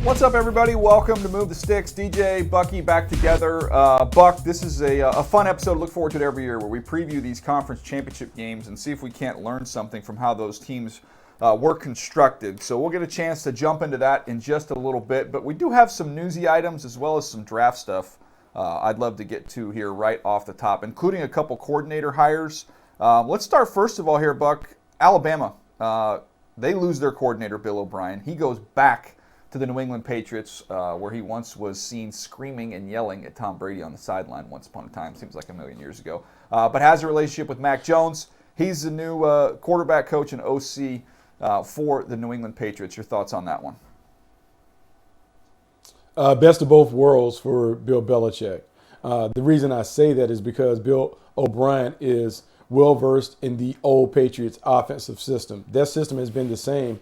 What's up, everybody? Welcome to Move the Sticks. DJ, Bucky back together. Buck, this is a fun episode to look forward to every year where we preview these conference championship games and see if we can't learn something from how those teams were constructed. So we'll get a chance to jump into that in just a little bit. But we do have some newsy items as well as some draft stuff I'd love to get to here right off the top, including a couple coordinator hires. Let's start first of all here, Buck. Alabama, they lose their coordinator, Bill O'Brien. He goes back to the New England Patriots, where he once was seen screaming and yelling at Tom Brady on the sideline once upon a time. Seems like a million years ago. But has a relationship with Mac Jones. He's the new quarterback coach and OC for the New England Patriots. Your thoughts on that one? Best of both worlds for Bill Belichick. The reason I say that is because Bill O'Brien is well-versed in the old Patriots offensive system. That system has been the same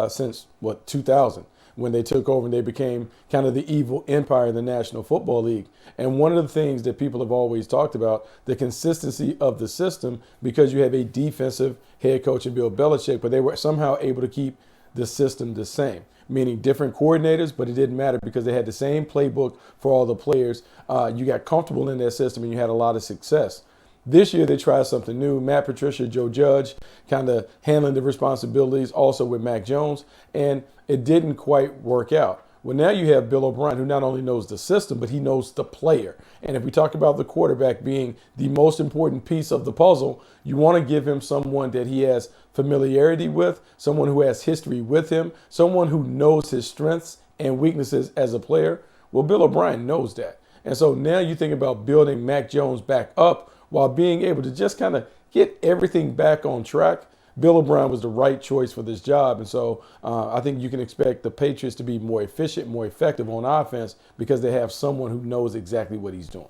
since, 2000, when they took over and they became kind of the evil empire in the National Football League. And one of the things that people have always talked about, the consistency of the system, because you have a defensive head coach in Bill Belichick, but they were somehow able to keep the system the same, meaning different coordinators, but it didn't matter because they had the same playbook for all the players. You got comfortable in that system and you had a lot of success. This year, they tried something new. Matt Patricia, Joe Judge, kind of handling the responsibilities also with Mac Jones, and it didn't quite work out. Well, now you have Bill O'Brien, who not only knows the system, but he knows the player. And if we talk about the quarterback being the most important piece of the puzzle, you want to give him someone that he has familiarity with, someone who has history with him, someone who knows his strengths and weaknesses as a player. Well, Bill O'Brien knows that. And so now you think about building Mac Jones back up while being able to just kind of get everything back on track. Bill O'Brien was the right choice for this job. And so I think you can expect the Patriots to be more efficient, more effective on offense because they have someone who knows exactly what he's doing.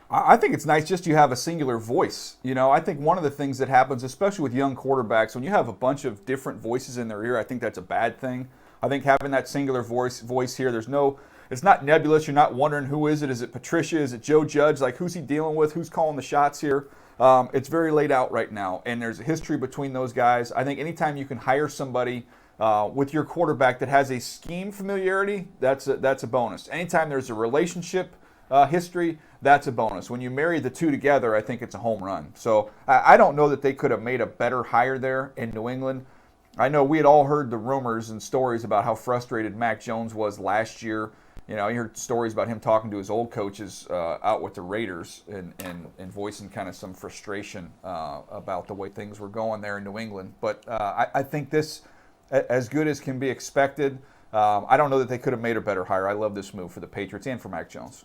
I think it's nice just you have a singular voice. You know, I think one of the things that happens, especially with young quarterbacks, when you have a bunch of different voices in their ear, I think that's a bad thing. I think having that singular voice here, it's not nebulous. You're not wondering who is it? Is it Patricia? Is it Joe Judge? Like, who's he dealing with? Who's calling the shots here? It's very laid out right now, and there's a history between those guys. I think anytime you can hire somebody with your quarterback that has a scheme familiarity, that's a bonus. Anytime there's a relationship history, that's a bonus. When you marry the two together, I think it's a home run. So I don't know that they could have made a better hire there in New England. I know we had all heard the rumors and stories about how frustrated Mac Jones was last year. You know, you heard stories about him talking to his old coaches out with the Raiders and voicing kind of some frustration about the way things were going there in New England. But I think this, as good as can be expected, I don't know that they could have made a better hire. I love this move for the Patriots and for Mac Jones.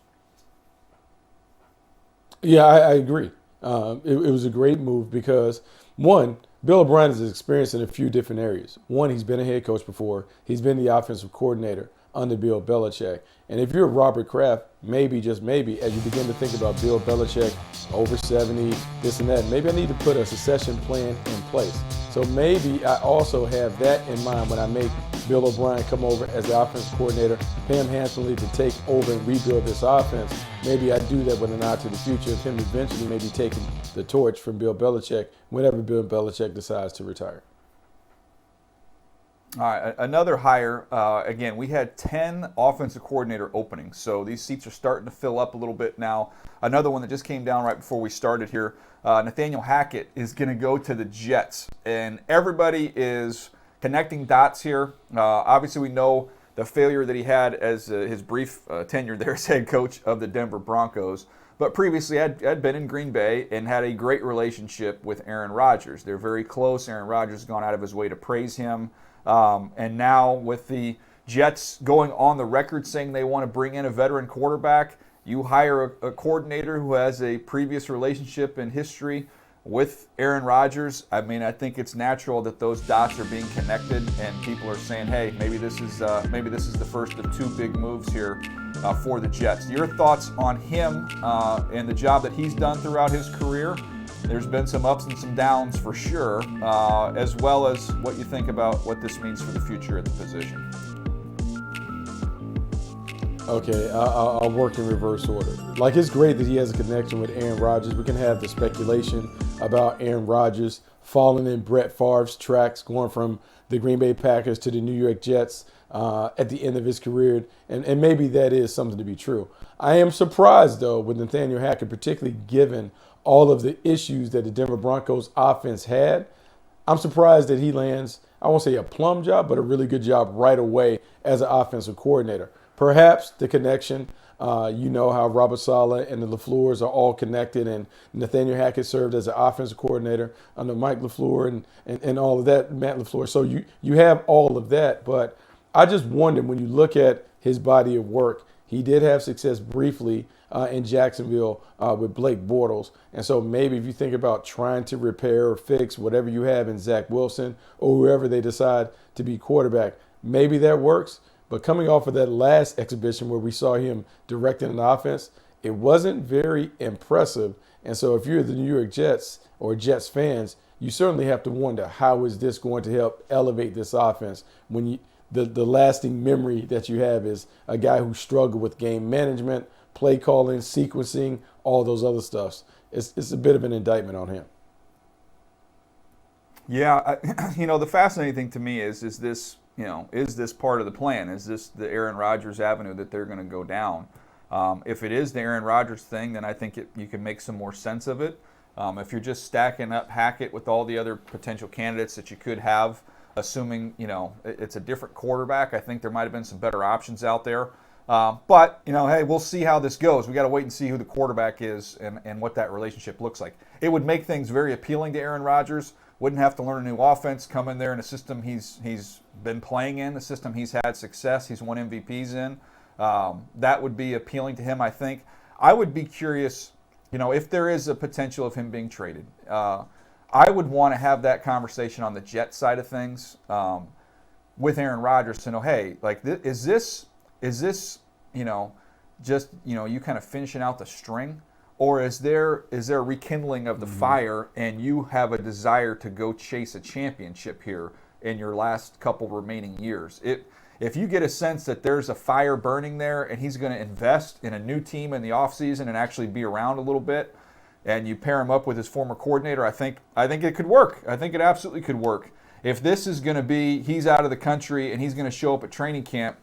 Yeah, I agree. It was a great move because, one, Bill O'Brien is experienced in a few different areas. One, he's been a head coach before. He's been the offensive coordinator under Bill Belichick. And if you're Robert Kraft, maybe, just maybe, as you begin to think about Bill Belichick, over 70, this and that, maybe I need to put a succession plan in place. So maybe I also have that in mind when I make Bill O'Brien come over as the offensive coordinator, pay him handsomely to take over and rebuild this offense. Maybe I do that with an eye to the future of him eventually maybe taking the torch from Bill Belichick whenever Bill Belichick decides to retire. All right, another hire. Again, we had 10 offensive coordinator openings, so these seats are starting to fill up a little bit now. Another one that just came down right before we started here, Nathaniel Hackett is going to go to the Jets, and everybody is connecting dots here. Obviously, we know the failure that he had as his brief tenure there as head coach of the Denver Broncos, but previously had been in Green Bay and had a great relationship with Aaron Rodgers. They're very close. Aaron Rodgers has gone out of his way to praise him. And now with the Jets going on the record saying they want to bring in a veteran quarterback, you hire a coordinator who has a previous relationship and history with Aaron Rodgers. I mean, I think it's natural that those dots are being connected and people are saying, hey, maybe this is the first of two big moves here for the Jets. Your thoughts on him and the job that he's done throughout his career? There's been some ups and some downs for sure, as well as what you think about what this means for the future at the position. Okay, I'll work in reverse order. Like, it's great that he has a connection with Aaron Rodgers. We can have the speculation about Aaron Rodgers following in Brett Favre's tracks, going from the Green Bay Packers to the New York Jets at the end of his career, and maybe that is something to be true. I am surprised, though, with Nathaniel Hackett, particularly given all of the issues that the Denver Broncos offense had. I'm surprised that he lands, I won't say a plum job, but a really good job right away as an offensive coordinator. Perhaps the connection, you know how Robert Saleh and the LaFleurs are all connected, and Nathaniel Hackett served as an offensive coordinator under Mike LaFleur and all of that, Matt LaFleur. So you have all of that, but I just wonder, when you look at his body of work, he did have success briefly in Jacksonville with Blake Bortles. And so maybe if you think about trying to repair or fix whatever you have in Zach Wilson or whoever they decide to be quarterback, maybe that works. But coming off of that last exhibition where we saw him directing an offense, it wasn't very impressive. And so if you're the New York Jets or Jets fans, you certainly have to wonder, how is this going to help elevate this offense when the lasting memory that you have is a guy who struggled with game management, play calling, sequencing, all those other stuffs. It's a bit of an indictment on him. Yeah, the fascinating thing to me is this part of the plan? Is this the Aaron Rodgers avenue that they're going to go down? If it is the Aaron Rodgers thing, then I think you can make some more sense of it. If you're just stacking up Hackett with all the other potential candidates that you could have, assuming it's a different quarterback, I think there might have been some better options out there. But hey, we'll see how this goes. We got to wait and see who the quarterback is and what that relationship looks like. It would make things very appealing to Aaron Rodgers. Wouldn't have to learn a new offense, come in there in a system he's been playing in, a system he's had success, he's won MVPs in. That would be appealing to him, I think. I would be curious, if there is a potential of him being traded. I would want to have that conversation on the Jet side of things with Aaron Rodgers to know, hey, like, is this just you kind of finishing out the string, or is there a rekindling of the fire and you have a desire to go chase a championship here in your last couple remaining years? If you get a sense that there's a fire burning there and he's going to invest in a new team in the offseason and actually be around a little bit, and you pair him up with his former coordinator, I think it could work. I think it absolutely could work. If this is going to be he's out of the country and he's going to show up at training camp,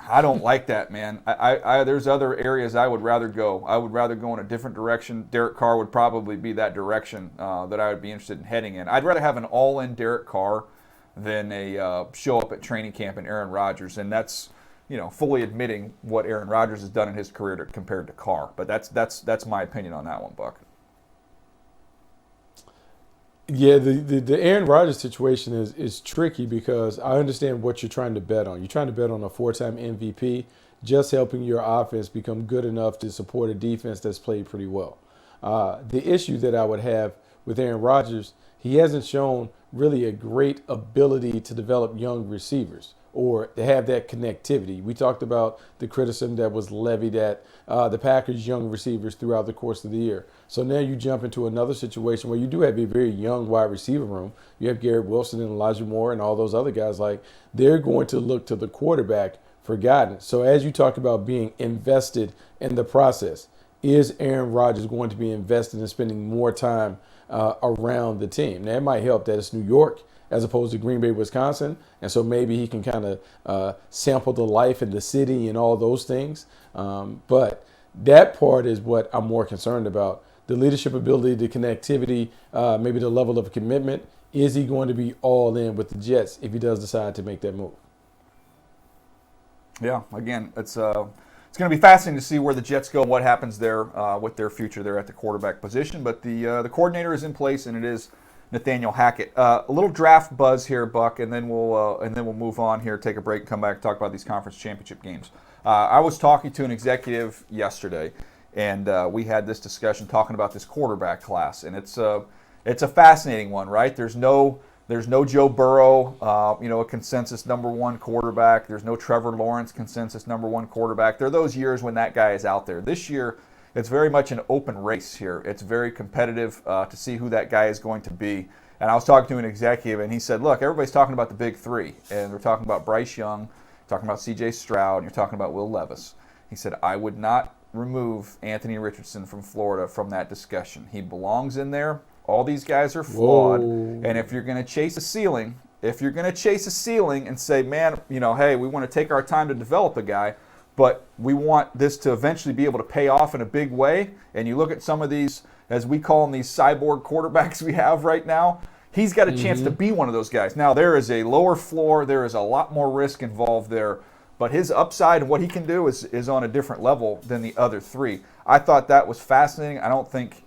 I don't like that, man. There's other areas I would rather go. I would rather go in a different direction. Derek Carr would probably be that direction that I would be interested in heading in. I'd rather have an all-in Derek Carr than a show up at training camp in Aaron Rodgers, and that's fully admitting what Aaron Rodgers has done in his career compared to Carr. But that's my opinion on that one, Buck. Yeah, the Aaron Rodgers situation is tricky because I understand what you're trying to bet on. You're trying to bet on a 4-time MVP, just helping your offense become good enough to support a defense that's played pretty well. The issue that I would have with Aaron Rodgers, he hasn't shown really a great ability to develop young receivers or to have that connectivity. We talked about the criticism that was levied at the Packers' young receivers throughout the course of the year. So now you jump into another situation where you do have a very young wide receiver room. You have Garrett Wilson and Elijah Moore and all those other guys. Like, they're going to look to the quarterback for guidance. So as you talk about being invested in the process, is Aaron Rodgers going to be invested in spending more time around the team? Now, it might help that it's New York as opposed to Green Bay, Wisconsin. And so maybe he can kind of sample the life in the city and all those things. But that part is what I'm more concerned about. The leadership ability, the connectivity, maybe the level of commitment. Is he going to be all in with the Jets if he does decide to make that move? Yeah, again, it's going to be fascinating to see where the Jets go and what happens there with their future there at the quarterback position. But the coordinator is in place, and it is Nathaniel Hackett. A little draft buzz here, Buck, and then we'll move on here, take a break, come back, talk about these conference championship games. I was talking to an executive yesterday, and we had this discussion talking about this quarterback class, and it's a fascinating one, right? There's no Joe Burrow, a consensus number one quarterback. There's no Trevor Lawrence, consensus number one quarterback. There are those years when that guy is out there. This year, it's very much an open race here. It's very competitive to see who that guy is going to be. And I was talking to an executive, and he said, look, everybody's talking about the big three, and they're talking about Bryce Young, talking about C.J. Stroud, and you're talking about Will Levis. He said, I would not remove Anthony Richardson from Florida from that discussion. He belongs in there All these guys are flawed. Whoa. And if you're going to chase a ceiling, and say, man, hey, we want to take our time to develop a guy, but we want this to eventually be able to pay off in a big way. And you look at some of these, as we call them, these cyborg quarterbacks we have right now, he's got a chance to be one of those guys. Now, there is a lower floor. There is a lot more risk involved there. But his upside and what he can do is on a different level than the other three. I thought that was fascinating. I don't think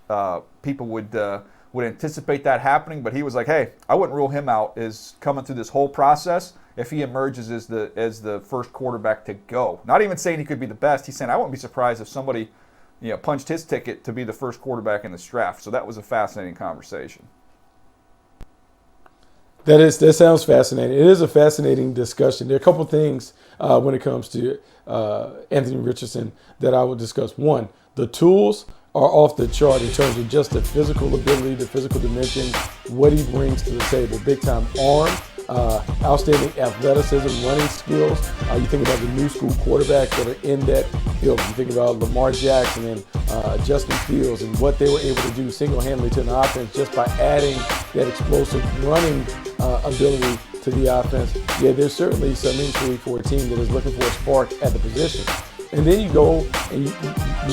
people would anticipate that happening. But he was like, hey, I wouldn't rule him out as coming through this whole process if he emerges as the first quarterback to go. Not even saying he could be the best. He's saying I wouldn't be surprised if somebody punched his ticket to be the first quarterback in this draft. So that was a fascinating conversation. That sounds fascinating. It is a fascinating discussion. There are a couple things when it comes to Anthony Richardson that I will discuss. One, the tools are off the chart in terms of just the physical ability, the physical dimension, what he brings to the table. Big time arm, outstanding athleticism, running skills. You think about the new school quarterbacks that are in that field. You think about Lamar Jackson and Justin Fields and what they were able to do single-handedly to an offense just by adding that explosive running ability to the offense. Yeah, there's certainly some intrigue for a team that is looking for a spark at the position. And then you go and you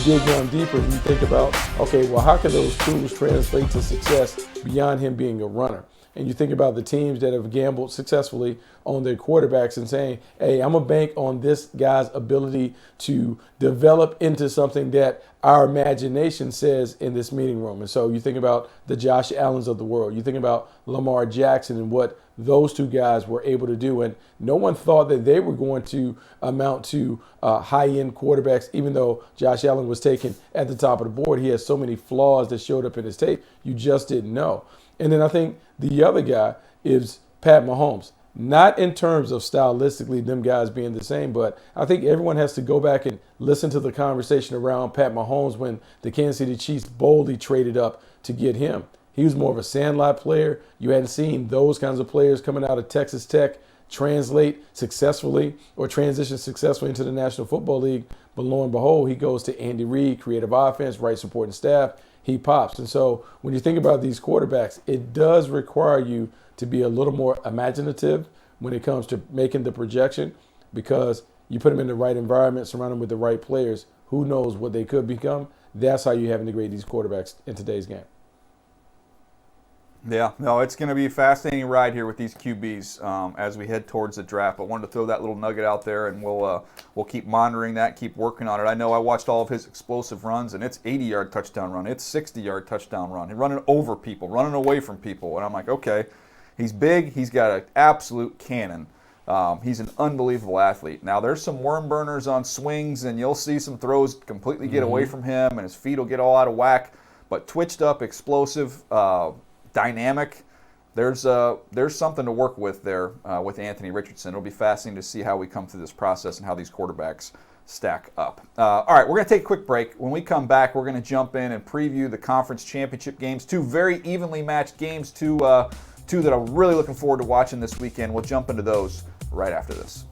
dig down deeper and you think about, okay, well, how can those tools translate to success beyond him being a runner? And you think about the teams that have gambled successfully on their quarterbacks and saying, hey, I'm going to bank on this guy's ability to develop into something that our imagination says in this meeting room. And so you think about the Josh Allens of the world. You think about Lamar Jackson and what those two guys were able to do. And no one thought that they were going to amount to high-end quarterbacks, even though Josh Allen was taken at the top of the board. He has so many flaws that showed up in his tape. You just didn't know. And then I think the other guy is Pat Mahomes. Not in terms of stylistically them guys being the same, but I think everyone has to go back and listen to the conversation around Pat Mahomes when the Kansas City Chiefs boldly traded up to get him. He was more of a sandlot player. You hadn't seen those kinds of players coming out of Texas Tech translate successfully or transition successfully into the National Football League. But lo and behold, he goes to Andy Reid, creative offense, right supporting staff. He pops. And so when you think about these quarterbacks, it does require you to be a little more imaginative when it comes to making the projection, because you put them in the right environment, surround them with the right players, who knows what they could become. That's how you have to grade these quarterbacks in today's game. Yeah, no, it's going to be a fascinating ride here with these QBs as we head towards the draft. I wanted to throw that little nugget out there, and we'll keep monitoring that, keep working on it. I know I watched all of his explosive runs, and it's 80-yard touchdown run. It's 60-yard touchdown run. He's running over people, running away from people. And I'm like, okay, he's big. He's got an absolute cannon. He's an unbelievable athlete. Now, there's some worm burners on swings, and you'll see some throws completely get away from him, and his feet will get all out of whack. But twitched up, explosive, dynamic. There's something to work with there with Anthony Richardson. It'll be fascinating to see how we come through this process and how these quarterbacks stack up. All right, we're going to take a quick break. When we come back, we're going to jump in and preview the conference championship games. Two very evenly matched games, two that I'm really looking forward to watching this weekend. We'll jump into those right after this.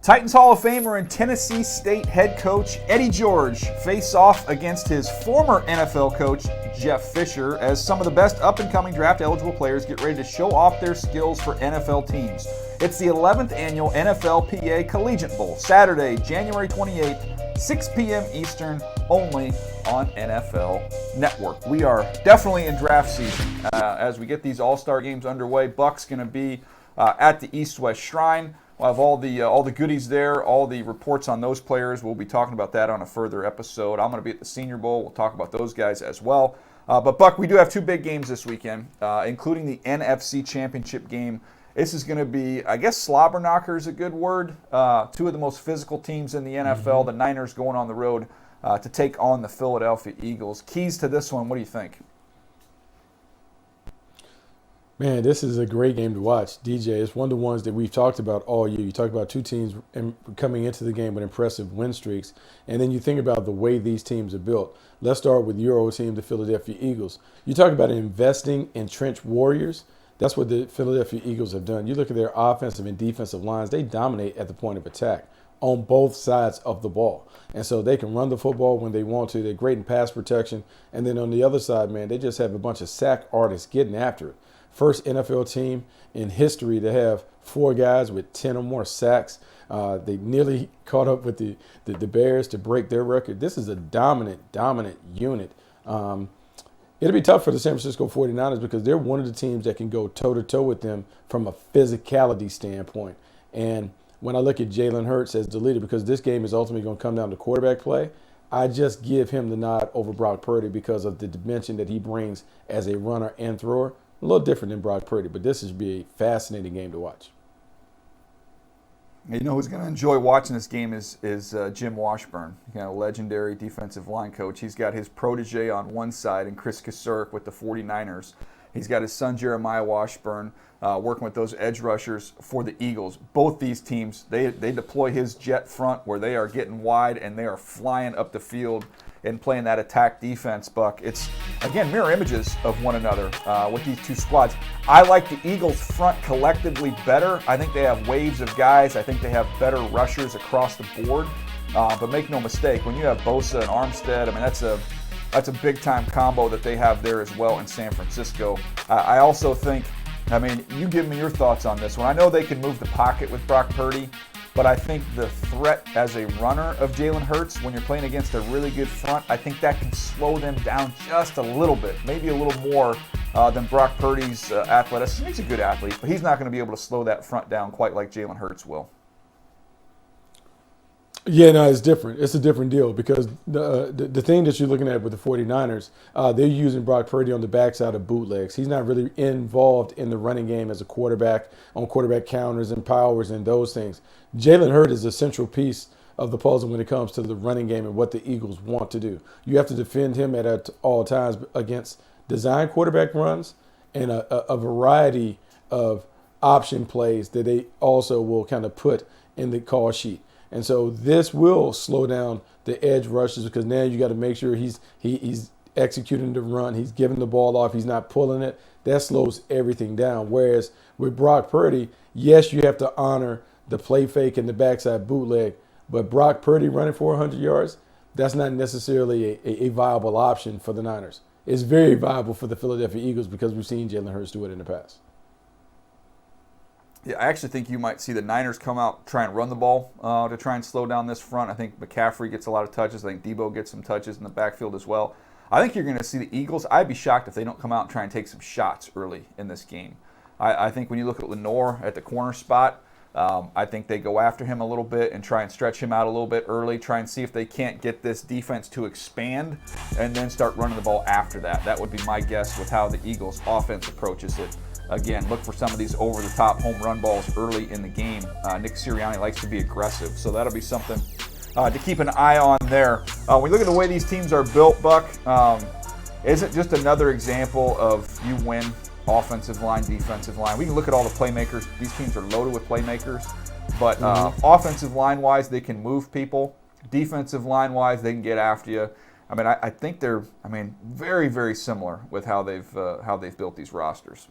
Titans Hall of Famer and Tennessee State head coach Eddie George face off against his former NFL coach Jeff Fisher as some of the best up-and-coming draft-eligible players get ready to show off their skills for NFL teams. It's the 11th annual NFLPA Collegiate Bowl, Saturday, January 28th, 6 p.m. Eastern, only on NFL Network. We are definitely in draft season as we get these all-star games underway. Buck's going to be at the East-West Shrine. We'll have all the goodies there, all the reports on those players. We'll be talking about that on a further episode. I'm going to be at the Senior Bowl. We'll talk about those guys as well. But, Buck, we do have two big games this weekend, including the NFC Championship game. This is going to be, I guess, slobber knocker is a good word. Two of the most physical teams in the NFL, the Niners going on the road to take on the Philadelphia Eagles. Keys to this one, what do you think? Man, this is a great game to watch, DJ. It's one of the ones that we've talked about all year. You talk about two teams coming into the game with impressive win streaks, and then you think about the way these teams are built. Let's start with your old team, the Philadelphia Eagles. You talk about investing in trench warriors. That's what the Philadelphia Eagles have done. You look at their offensive and defensive lines, they dominate at the point of attack. on both sides of the ball. And so they can run the football when they want to. They're great in pass protection. And then on the other side, man, they just have a bunch of sack artists getting after it. First NFL team in history to have 4 guys with 10 or more sacks. They nearly caught up with the Bears to break their record. This is a dominant unit. It'll be tough for the San Francisco 49ers because they're one of the teams that can go toe-to-toe with them from a physicality standpoint. And when I look at Jalen Hurts as the leader, because this game is ultimately going to come down to quarterback play, I just give him the nod over Brock Purdy because of the dimension that he brings as a runner and thrower. A little different than Brock Purdy, but this should be a fascinating game to watch. You know who's going to enjoy watching this game is Jim Washburn, legendary defensive line coach. He's got his protege on one side and Chris Kasurk with the 49ers. He's got his son Jeremiah Washburn working with those edge rushers for the Eagles. Both these teams, they deploy his jet front where they are getting wide and they are flying up the field and playing that attack defense, Buck. It's, again, mirror images of one another with these two squads. I like the Eagles' front collectively better. I think they have waves of guys. I think they have better rushers across the board. But make no mistake, when you have Bosa and Armstead, I mean, that's a big-time combo that they have there as well in San Francisco. I also think, I mean, you give me your thoughts on this one. I know they can move the pocket with Brock Purdy, but I think the threat as a runner of Jalen Hurts, when you're playing against a really good front, I think that can slow them down just a little bit, maybe a little more than Brock Purdy's athleticism. He's a good athlete, but he's not going to be able to slow that front down quite like Jalen Hurts will. Yeah, no, it's different. It's a different deal because the thing that you're looking at with the 49ers, they're using Brock Purdy on the backside of bootlegs. He's not really involved in the running game as a quarterback on quarterback counters and powers and those things. Jalen Hurts is a central piece of the puzzle when it comes to the running game and what the Eagles want to do. You have to defend him at all times against design quarterback runs and a variety of option plays that they also will kind of put in the call sheet. And so this will slow down the edge rushes because now you got to make sure he's executing the run. He's giving the ball off. He's not pulling it. That slows everything down. Whereas with Brock Purdy, yes, you have to honor the play fake and the backside bootleg. But Brock Purdy running for 100 yards, that's not necessarily a viable option for the Niners. It's very viable for the Philadelphia Eagles because we've seen Jalen Hurts do it in the past. Yeah, I actually think you might see the Niners come out, try and run the ball to try and slow down this front. I think McCaffrey gets a lot of touches. I think Debo gets some touches in the backfield as well. I think you're going to see the Eagles. I'd be shocked if they don't come out and try and take some shots early in this game. I think when you look at Lenore at the corner spot, I think they go after him a little bit and try and stretch him out a little bit early, try and see if they can't get this defense to expand and then start running the ball after that. That would be my guess with how the Eagles' offense approaches it. Again, look for some of these over-the-top home run balls early in the game. Nick Sirianni likes to be aggressive, so that'll be something to keep an eye on there. When you look at the way these teams are built, Buck, is it just another example of you win offensive line, defensive line? We can look at all the playmakers. These teams are loaded with playmakers, but offensive line-wise, they can move people. Defensive line-wise, they can get after you. I mean, I think they're, very, very similar with how they've built these rosters.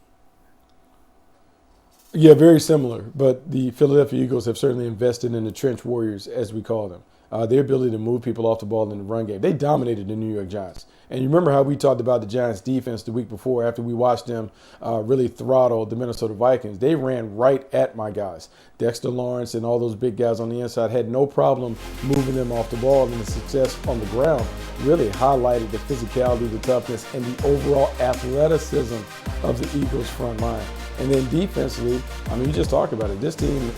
Yeah, very similar. But the Philadelphia Eagles have certainly invested in the trench warriors, as we call them. Their ability to move people off the ball in the run game. They dominated the New York Giants. And you remember how we talked about the Giants defense the week before after we watched them really throttle the Minnesota Vikings. They ran right at my guys. Dexter Lawrence and all those big guys on the inside had no problem moving them off the ball, and the success on the ground really highlighted the physicality, the toughness, and the overall athleticism of the Eagles front line. And then defensively, you just talked about it. This team,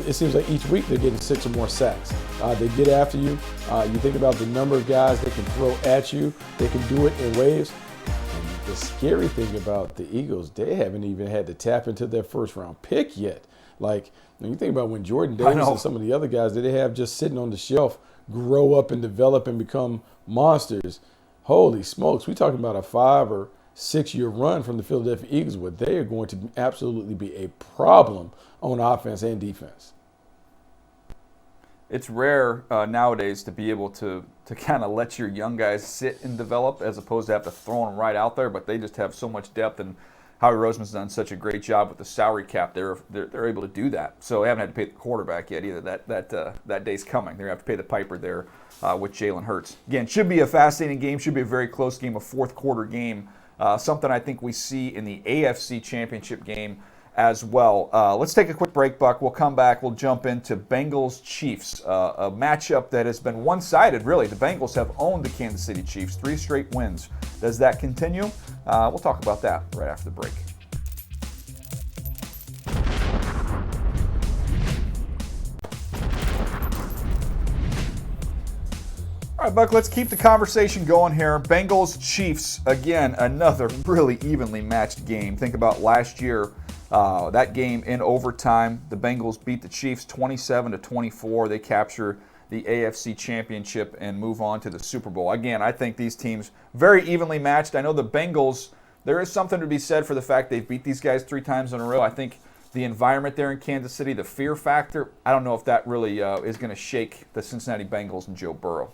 it seems like each week they're getting 6 or more sacks. They get after you. You think about the number of guys they can throw at you. They can do it in waves. And the scary thing about the Eagles, they haven't even had to tap into their first-round pick yet. Like, when you think about when Jordan Davis and some of the other guys that they have just sitting on the shelf grow up and develop and become monsters, holy smokes, we're talking about a 5 or 6 year run from the Philadelphia Eagles where they are going to absolutely be a problem on offense and defense. It's rare nowadays to be able to kind of let your young guys sit and develop as opposed to have to throw them right out there, but they just have so much depth. And Howie Roseman's done such a great job with the salary cap. They're able to do that. So they haven't had to pay the quarterback yet either. That day's coming. They're going to have to pay the piper there with Jalen Hurts. Again, should be a fascinating game. Should be a very close game, a fourth quarter game. Something I think we see in the AFC Championship game as well. Let's take a quick break, Buck. We'll come back. We'll jump into Bengals-Chiefs, a matchup that has been one-sided, really. The Bengals have owned the Kansas City Chiefs, 3 straight wins. Does that continue? We'll talk about that right after the break. All right, Buck, let's keep the conversation going here. Bengals-Chiefs, again, another really evenly matched game. Think about last year, that game in overtime. The Bengals beat the Chiefs 27-24. They capture the AFC Championship and move on to the Super Bowl. Again, I think these teams very evenly matched. I know the Bengals, there is something to be said for the fact they've beat these guys 3 times in a row. I think the environment there in Kansas City, the fear factor, I don't know if that really is going to shake the Cincinnati Bengals and Joe Burrow.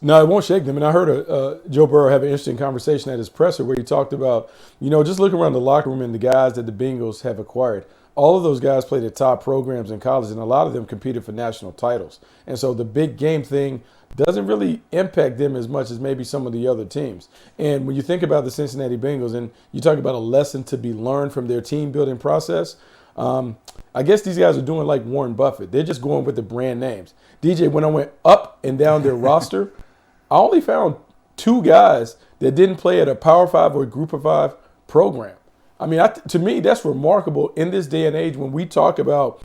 No, it won't shake them. And I heard Joe Burrow have an interesting conversation at his presser where he talked about, just looking around the locker room and the guys that the Bengals have acquired. All of those guys played at top programs in college, and a lot of them competed for national titles. And so the big game thing doesn't really impact them as much as maybe some of the other teams. And when you think about the Cincinnati Bengals and you talk about a lesson to be learned from their team building process, I guess these guys are doing like Warren Buffett. They're just going with the brand names. DJ, when I went up and down their roster, I only found 2 guys that didn't play at a Power 5 or Group of 5 program. I mean, to me, that's remarkable in this day and age when we talk about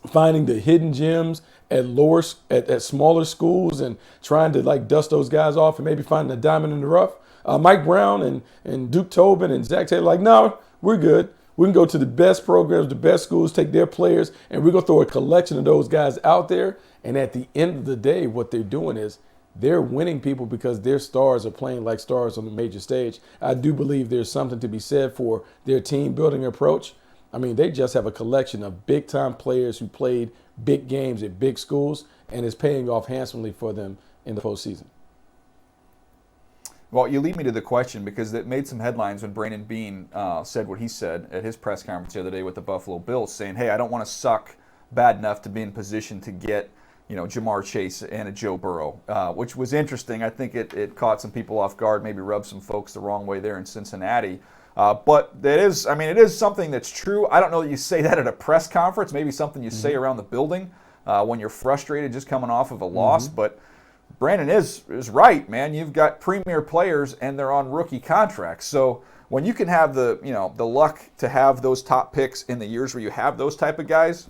finding the hidden gems at smaller schools and trying to like dust those guys off and maybe finding a diamond in the rough. Mike Brown and Duke Tobin and Zach Taylor like, no, we're good. We can go to the best programs, the best schools, take their players, and we're going to throw a collection of those guys out there. And at the end of the day, what they're doing is they're winning people because their stars are playing like stars on the major stage. I do believe there's something to be said for their team building approach. I mean, they just have a collection of big time players who played big games at big schools, and it's paying off handsomely for them in the postseason. Well, you lead me to the question because it made some headlines when Brandon Beane said what he said at his press conference the other day with the Buffalo Bills, saying, hey, I don't want to suck bad enough to be in position to get Jamar Chase and a Joe Burrow, which was interesting. I think it caught some people off guard, maybe rubbed some folks the wrong way there in Cincinnati. But it is something that's true. I don't know that you say that at a press conference, maybe something you say around the building when you're frustrated just coming off of a loss. But Brandon is right, man. You've got premier players and they're on rookie contracts. So when you can have the luck to have those top picks in the years where you have those type of guys,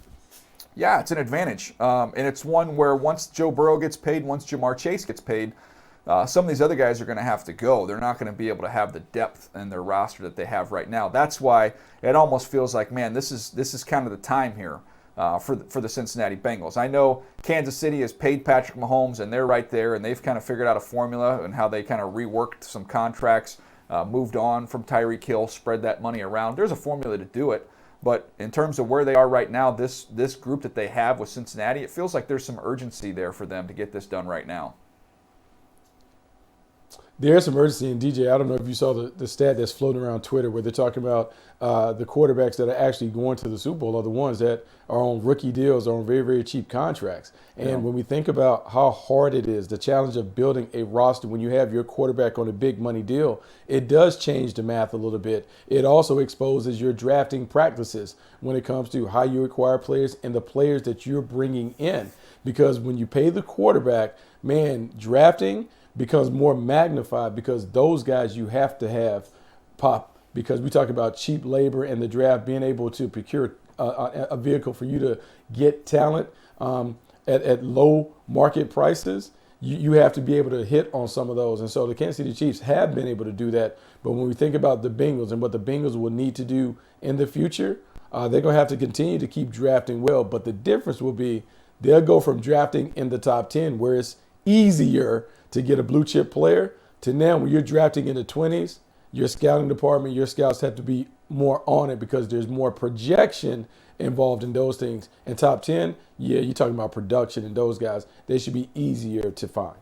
yeah, it's an advantage. And it's one where once Joe Burrow gets paid, once Jamar Chase gets paid, some of these other guys are going to have to go. They're not going to be able to have the depth in their roster that they have right now. That's why it almost feels like, man, this is kind of the time here for the Cincinnati Bengals. I know Kansas City has paid Patrick Mahomes, and they're right there, and they've kind of figured out a formula and how they kind of reworked some contracts, moved on from Tyreek Hill, spread that money around. There's a formula to do it. But in terms of where they are right now, this group that they have with Cincinnati, it feels like there's some urgency there for them to get this done right now. There's some urgency in DJ. I don't know if you saw the stat that's floating around Twitter where they're talking about the quarterbacks that are actually going to the Super Bowl are the ones that are on rookie deals or on very, very cheap contracts. And when we think about how hard it is, the challenge of building a roster when you have your quarterback on a big money deal, it does change the math a little bit. It also exposes your drafting practices when it comes to how you acquire players and the players that you're bringing in. Because when you pay the quarterback, man, drafting becomes more magnified because those guys you have to have pop, because we talk about cheap labor and the draft being able to procure a vehicle for you to get talent at low market prices. You have to be able to hit on some of those. And so the Kansas City Chiefs have been able to do that. But when we think about the Bengals and what the Bengals will need to do in the future, they're going to have to continue to keep drafting well. But the difference will be they'll go from drafting in the top 10 where it's easier to get a blue chip player to now when you're drafting in the 20s, your scouting department, your scouts have to be more on it because there's more projection involved in those things. And top 10, yeah, you're talking about production and those guys. They should be easier to find.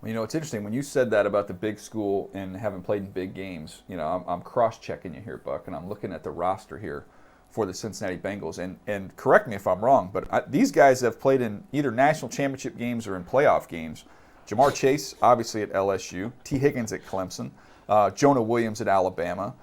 Well, it's interesting when you said that about the big school and having played in big games. I'm cross-checking you here, Buck, and I'm looking at the roster here for the Cincinnati Bengals. And correct me if I'm wrong, but these guys have played in either national championship games or in playoff games. Jamar Chase, obviously at LSU. T. Higgins at Clemson. Jonah Williams at Alabama.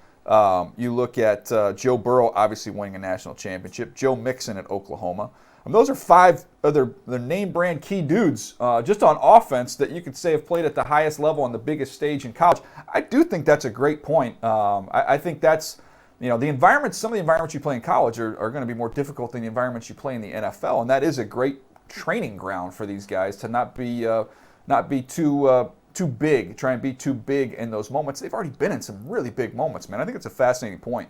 You look at Joe Burrow, obviously winning a national championship. Joe Mixon at Oklahoma. Those are 5 other the name brand key dudes just on offense that you could say have played at the highest level on the biggest stage in college. I do think that's a great point. I think that's, the environments, some of the environments you play in college are going to be more difficult than the environments you play in the NFL, and that is a great training ground for these guys to not be too big, try and be too big in those moments. They've already been in some really big moments, man. I think it's a fascinating point.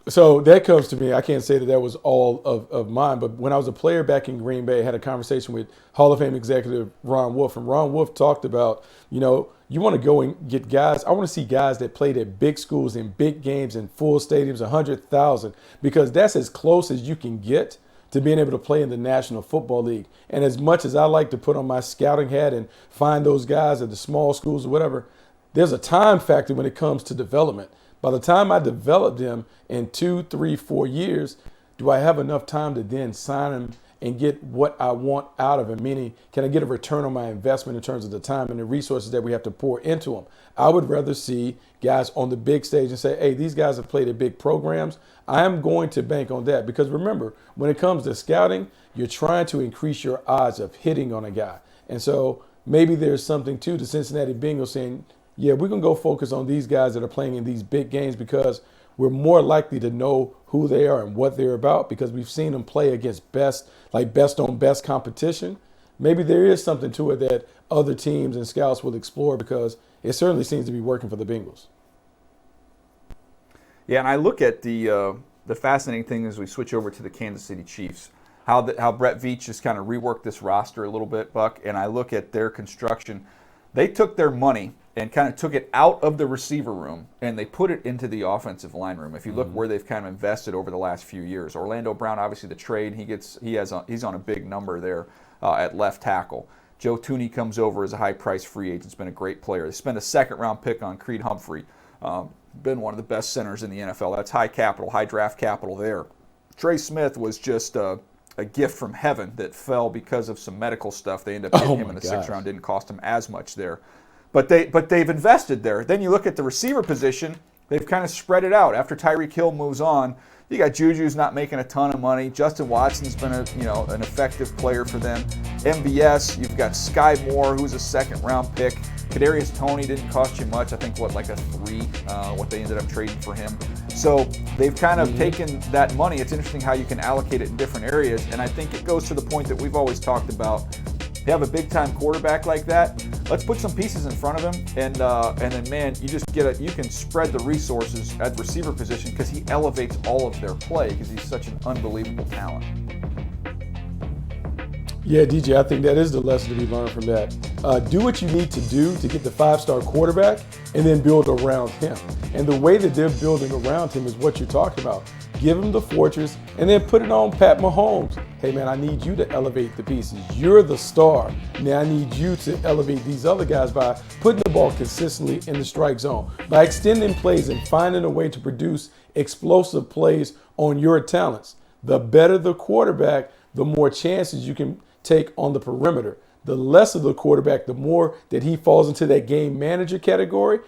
So that comes to me. I can't say that was all of mine, but when I was a player back in Green Bay, I had a conversation with Hall of Fame executive Ron Wolf, and Ron Wolf talked about, you want to go and get guys. I want to see guys that played at big schools in big games in full stadiums, 100,000, because that's as close as you can get to being able to play in the National Football League. And as much as I like to put on my scouting hat and find those guys at the small schools or whatever, there's a time factor when it comes to development. By the time I develop them in 2, 3, 4 years, do I have enough time to then sign them and get what I want out of them? Meaning, can I get a return on my investment in terms of the time and the resources that we have to pour into them? I would rather see guys on the big stage and say, hey, these guys have played at big programs. I am going to bank on that. Because remember, when it comes to scouting, you're trying to increase your odds of hitting on a guy. And so maybe there's something to the Cincinnati Bengals saying, yeah, we're going to go focus on these guys that are playing in these big games because we're more likely to know who they are and what they're about because we've seen them play against best on best competition. Maybe there is something to it that other teams and scouts will explore because it certainly seems to be working for the Bengals. Yeah, and I look at the fascinating thing as we switch over to the Kansas City Chiefs, how Brett Veach just kind of reworked this roster a little bit, Buck, and I look at their construction. They took their money and kind of took it out of the receiver room and they put it into the offensive line room. If you look where they've kind of invested over the last few years, Orlando Brown, obviously the trade, he's on a big number there at left tackle. Joe Thuney comes over as a high-priced free agent. He's been a great player. They spent a second-round pick on Creed Humphrey. Been one of the best centers in the NFL. That's high capital, high draft capital there. Trey Smith was just a gift from heaven that fell because of some medical stuff. They ended up getting him in the 6th round. Didn't cost him as much there. But they've invested there. Then you look at the receiver position, they've kind of spread it out. After Tyreek Hill moves on, you got Juju's not making a ton of money. Justin Watson's been an effective player for them. MVS, you've got Sky Moore, who's a 2nd-round pick. Kadarius Toney didn't cost you much. I think like a 3, what they ended up trading for him. So they've kind of taken that money. It's interesting how you can allocate it in different areas, and I think it goes to the point that we've always talked about. You have a big-time quarterback like that, let's put some pieces in front of him, and then, man, you just you can spread the resources at the receiver position because he elevates all of their play because he's such an unbelievable talent. Yeah, DJ, I think that is the lesson to be learned from that. Do what you need to do to get the 5-star quarterback and then build around him. And the way that they're building around him is what you're talking about. Give him the fortress and then put it on Pat Mahomes. Hey, man, I need you to elevate the pieces. You're the star. Now I need you to elevate these other guys by putting the ball consistently in the strike zone, by extending plays and finding a way to produce explosive plays on your talents. The better the quarterback, the more chances you can take on the perimeter. The less of the quarterback, the more that he falls into that game manager category,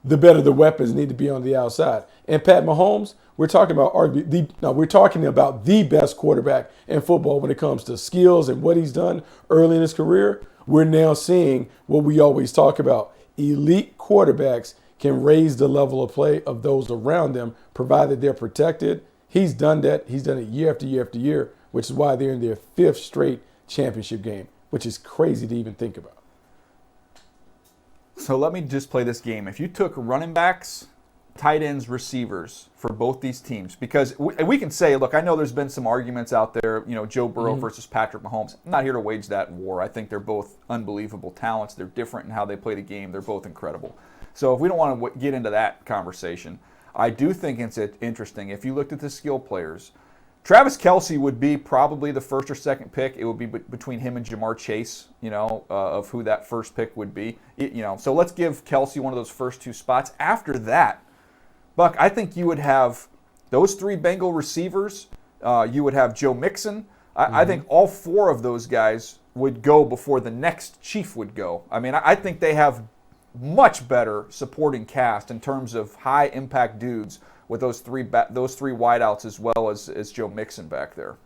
the better the weapons need to be on the outside. And Pat Mahomes, we're talking about the best quarterback in football when it comes to skills and what he's done early in his career. We're now seeing what we always talk about. Elite quarterbacks can raise the level of play of those around them, provided they're protected. He's done that. He's done it year after year after year, which is why they're in their 5th straight championship game, which is crazy to even think about. So let me just play this game. If you took running backs, tight ends, receivers for both these teams, because we can say, look, I know there's been some arguments out there, Joe Burrow versus Patrick Mahomes. I'm not here to wage that war. I think they're both unbelievable talents. They're different in how they play the game. They're both incredible. So if we don't want to get into that conversation, I do think it's interesting. If you looked at the skill players, Travis Kelce would be probably the first or second pick. It would be between him and Jamar Chase, of who that first pick would be. So let's give Kelce one of those first two spots. After that, Buck, I think you would have those three Bengal receivers. You would have Joe Mixon. I think all four of those guys would go before the next Chief would go. I mean, I think they have much better supporting cast in terms of high impact dudes with those three wideouts as well as Joe Mixon back there.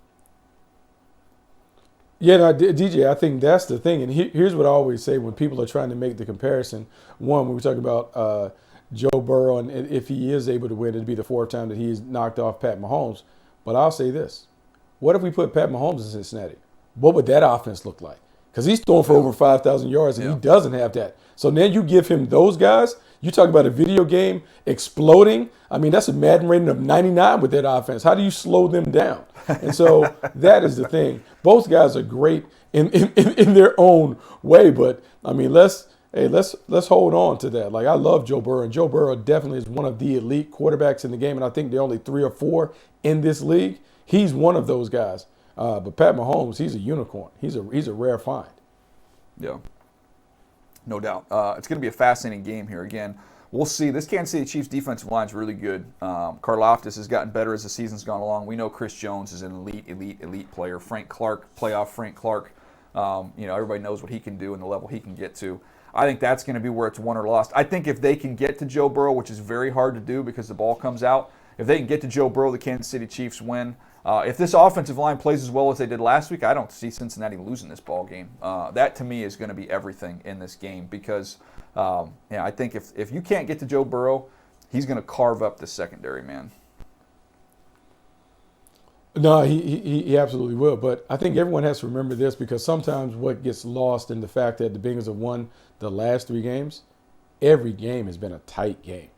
Yeah, no, DJ, I think that's the thing. And here's what I always say when people are trying to make the comparison. One, when we talk about Joe Burrow, and if he is able to win, it'd be the fourth time that he's knocked off Pat Mahomes. But I'll say this. What if we put Pat Mahomes in Cincinnati? What would that offense look like? Because he's throwing for over 5,000 yards, and he doesn't have that. So then you give him those guys. You talk about a video game exploding. I mean, that's a Madden rating of 99 with that offense. How do you slow them down? And so that is the thing. Both guys are great in their own way. But, I mean, let's hold on to that. Like, I love Joe Burrow, and Joe Burrow definitely is one of the elite quarterbacks in the game, and I think there are only 3 or 4 in this league. He's one of those guys. But Pat Mahomes, he's a unicorn. He's a rare find. Yeah, no doubt. It's going to be a fascinating game here. Again, we'll see. This Kansas City Chiefs defensive line is really good. Karlaftis has gotten better as the season's gone along. We know Chris Jones is an elite player. Frank Clark, playoff Frank Clark. Everybody knows what he can do and the level he can get to. I think that's going to be where it's won or lost. I think if they can get to Joe Burrow, which is very hard to do because the ball comes out, if they can get to Joe Burrow, the Kansas City Chiefs win. If this offensive line plays as well as they did last week, I don't see Cincinnati losing this ball game. That, to me, is going to be everything in this game because I think if you can't get to Joe Burrow, he's going to carve up the secondary, man. No, he absolutely will. But I think everyone has to remember this because sometimes what gets lost in the fact that the Bengals have won the last 3 games, every game has been a tight game.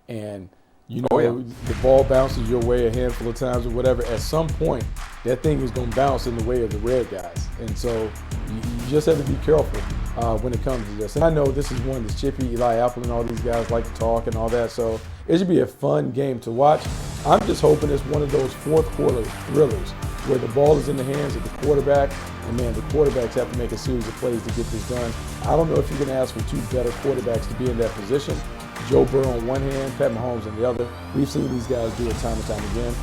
And the ball bounces your way a handful of times or whatever. At some point, that thing is going to bounce in the way of the red guys. And so you just have to be careful when it comes to this. And I know this is one that's chippy. Eli Apple and all these guys like to talk and all that. So it should be a fun game to watch. I'm just hoping it's one of those fourth quarter thrillers where the ball is in the hands of the quarterback. And, man, the quarterbacks have to make a series of plays to get this done. I don't know if you can ask for 2 better quarterbacks to be in that position. Joe Burrow on one hand, Pat Mahomes on the other. We've seen these guys do it time and time again.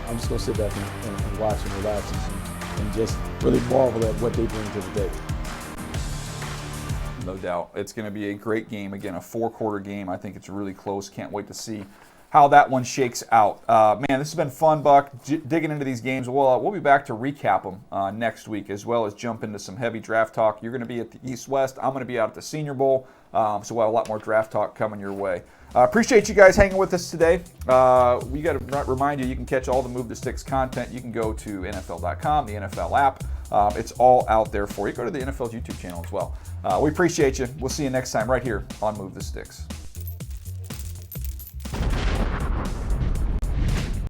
I'm just going to sit back and watch and relax and just really marvel at what they bring to the table. No doubt. It's going to be a great game. Again, a 4-quarter game. I think it's really close. Can't wait to see how that one shakes out. Man, this has been fun, Buck, digging into these games. We'll be back to recap them next week as well as jump into some heavy draft talk. You're going to be at the East-West. I'm going to be out at the Senior Bowl. So we'll have a lot more draft talk coming your way. Appreciate you guys hanging with us today. We got to remind you can catch all the Move the Sticks content. You can go to NFL.com, the NFL app. It's all out there for you. Go to the NFL's YouTube channel as well. We appreciate you. We'll see you next time right here on Move the Sticks.